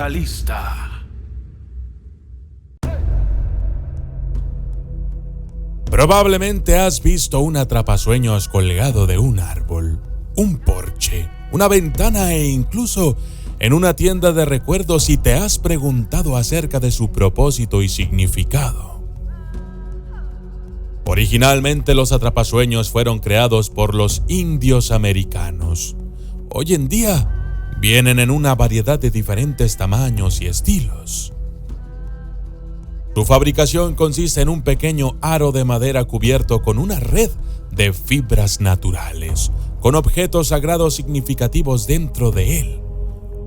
Mentalista. Probablemente has visto un atrapasueños colgado de un árbol, un porche, una ventana e incluso en una tienda de recuerdos y te has preguntado acerca de su propósito y significado. Originalmente los atrapasueños fueron creados por los indios americanos. Hoy en día vienen en una variedad de diferentes tamaños y estilos. Su fabricación consiste en un pequeño aro de madera cubierto con una red de fibras naturales, con objetos sagrados significativos dentro de él,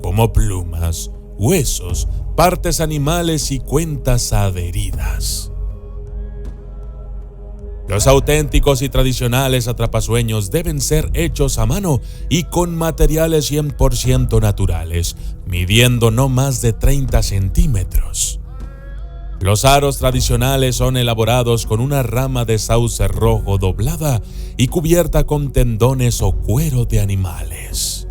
como plumas, huesos, partes animales y cuentas adheridas. Los auténticos y tradicionales atrapasueños deben ser hechos a mano y con materiales 100% naturales, midiendo no más de 30 centímetros. Los aros tradicionales son elaborados con una rama de sauce rojo doblada y cubierta con tendones o cuero de animales.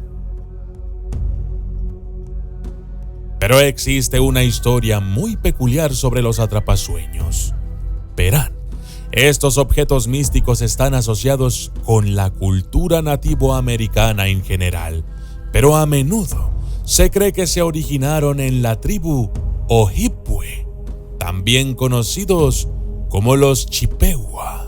Pero existe una historia muy peculiar sobre los atrapasueños. Verán, estos objetos místicos están asociados con la cultura nativoamericana en general, pero a menudo se cree que se originaron en la tribu Ojibwe, también conocidos como los Chippewa.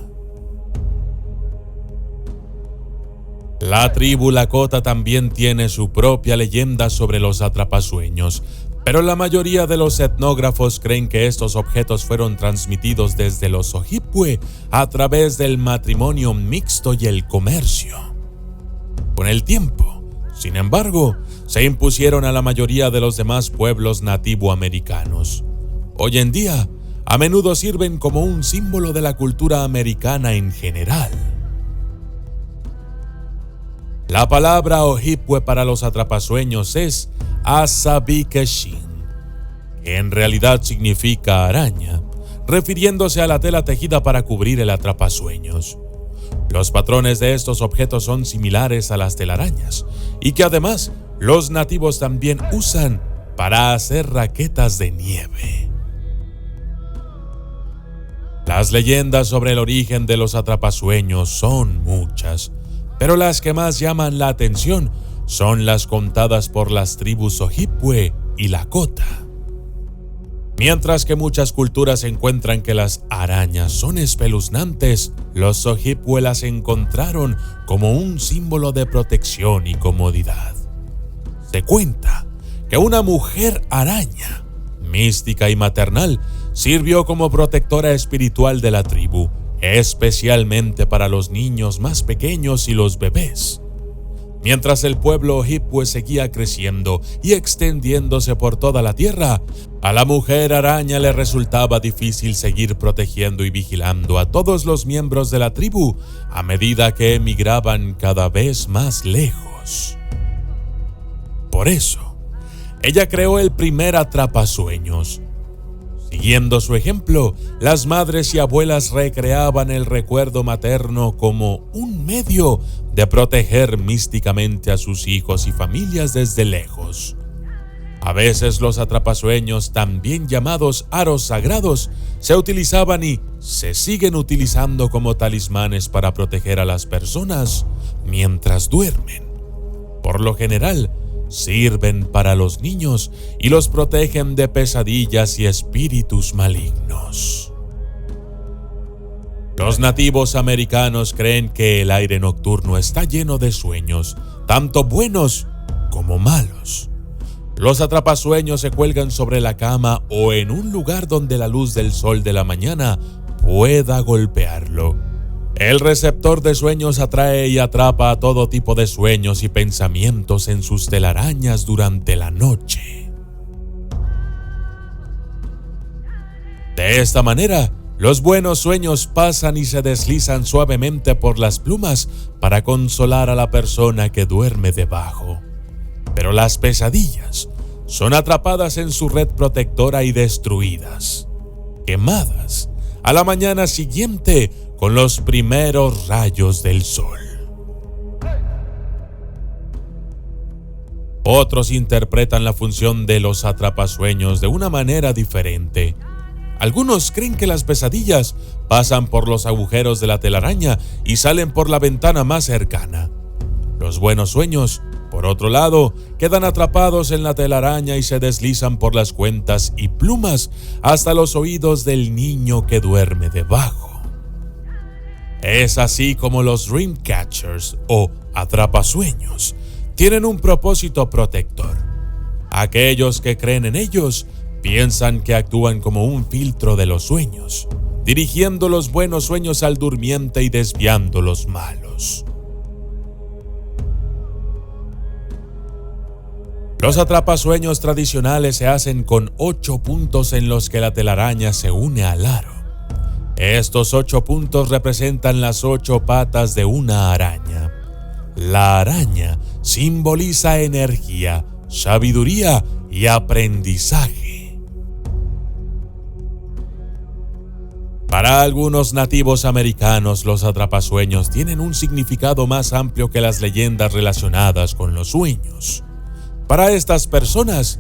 La tribu Lakota también tiene su propia leyenda sobre los atrapasueños, pero la mayoría de los etnógrafos creen que estos objetos fueron transmitidos desde los Ojibwe a través del matrimonio mixto y el comercio. Con el tiempo, sin embargo, se impusieron a la mayoría de los demás pueblos nativoamericanos. Hoy en día, a menudo sirven como un símbolo de la cultura americana en general. La palabra Ojibwe para los atrapasueños es Asabikeshin, que en realidad significa araña, refiriéndose a la tela tejida para cubrir el atrapasueños. Los patrones de estos objetos son similares a las telarañas y que además los nativos también usan para hacer raquetas de nieve. Las leyendas sobre el origen de los atrapasueños son muchas, pero las que más llaman la atención son las contadas por las tribus Ojibwe y Lakota. Mientras que muchas culturas encuentran que las arañas son espeluznantes, los Ojibwe las encontraron como un símbolo de protección y comodidad. Se cuenta que una mujer araña, mística y maternal, sirvió como protectora espiritual de la tribu, especialmente para los niños más pequeños y los bebés. Mientras el pueblo Ojibwe seguía creciendo y extendiéndose por toda la tierra, a la mujer araña le resultaba difícil seguir protegiendo y vigilando a todos los miembros de la tribu a medida que emigraban cada vez más lejos. Por eso, ella creó el primer atrapasueños. Siguiendo su ejemplo, las madres y abuelas recreaban el recuerdo materno como un medio de proteger místicamente a sus hijos y familias desde lejos. A veces los atrapasueños, también llamados aros sagrados, se utilizaban y se siguen utilizando como talismanes para proteger a las personas mientras duermen. Por lo general, sirven para los niños y los protegen de pesadillas y espíritus malignos. Los nativos americanos creen que el aire nocturno está lleno de sueños, tanto buenos como malos. Los atrapasueños se cuelgan sobre la cama o en un lugar donde la luz del sol de la mañana pueda golpearlo. El receptor de sueños atrae y atrapa a todo tipo de sueños y pensamientos en sus telarañas durante la noche. De esta manera, los buenos sueños pasan y se deslizan suavemente por las plumas para consolar a la persona que duerme debajo. Pero las pesadillas son atrapadas en su red protectora y destruidas, quemadas a la mañana siguiente con los primeros rayos del sol. Otros interpretan la función de los atrapasueños de una manera diferente. Algunos creen que las pesadillas pasan por los agujeros de la telaraña y salen por la ventana más cercana. Los buenos sueños, por otro lado, quedan atrapados en la telaraña y se deslizan por las cuentas y plumas hasta los oídos del niño que duerme debajo. Es así como los Dreamcatchers o atrapasueños tienen un propósito protector. Aquellos que creen en ellos piensan que actúan como un filtro de los sueños, dirigiendo los buenos sueños al durmiente y desviando los malos. Los atrapasueños tradicionales se hacen con 8 puntos en los que la telaraña se une al aro. Estos 8 puntos representan las 8 patas de una araña. La araña simboliza energía, sabiduría y aprendizaje. Para algunos nativos americanos, los atrapasueños tienen un significado más amplio que las leyendas relacionadas con los sueños. Para estas personas,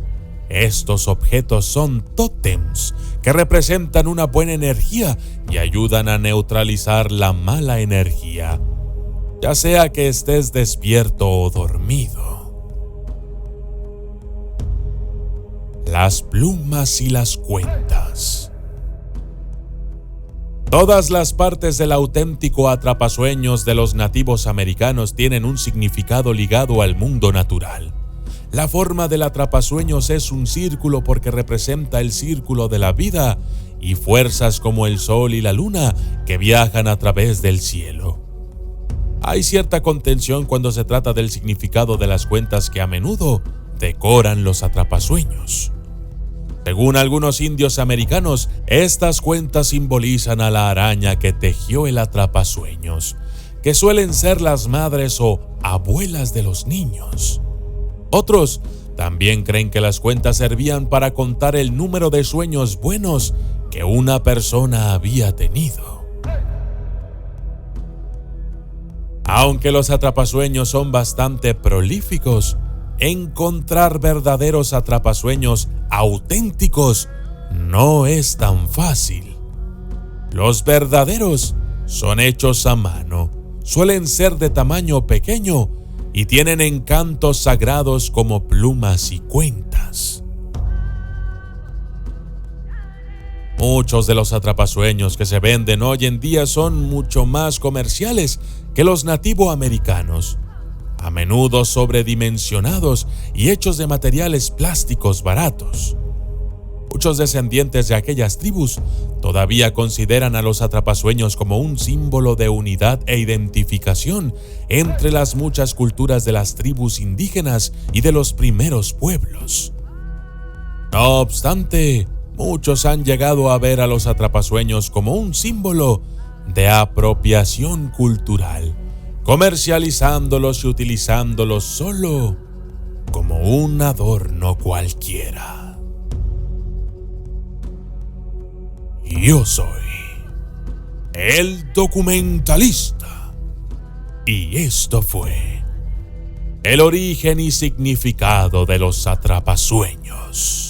estos objetos son tótems que representan una buena energía y ayudan a neutralizar la mala energía, ya sea que estés despierto o dormido. Las plumas y las cuentas. Todas las partes del auténtico atrapasueños de los nativos americanos tienen un significado ligado al mundo natural. La forma del atrapasueños es un círculo porque representa el círculo de la vida y fuerzas como el sol y la luna que viajan a través del cielo. Hay cierta contención cuando se trata del significado de las cuentas que a menudo decoran los atrapasueños. Según algunos indios americanos, estas cuentas simbolizan a la araña que tejió el atrapasueños, que suelen ser las madres o abuelas de los niños. Otros también creen que las cuentas servían para contar el número de sueños buenos que una persona había tenido. Aunque los atrapasueños son bastante prolíficos, encontrar verdaderos atrapasueños auténticos no es tan fácil. Los verdaderos son hechos a mano, suelen ser de tamaño pequeño y tienen encantos sagrados como plumas y cuentas. Muchos de los atrapasueños que se venden hoy en día son mucho más comerciales que los nativoamericanos, a menudo sobredimensionados y hechos de materiales plásticos baratos. Muchos descendientes de aquellas tribus todavía consideran a los atrapasueños como un símbolo de unidad e identificación entre las muchas culturas de las tribus indígenas y de los primeros pueblos. No obstante, muchos han llegado a ver a los atrapasueños como un símbolo de apropiación cultural, comercializándolos y utilizándolos solo como un adorno cualquiera. Yo soy el documentalista y esto fue el origen y significado de los atrapasueños.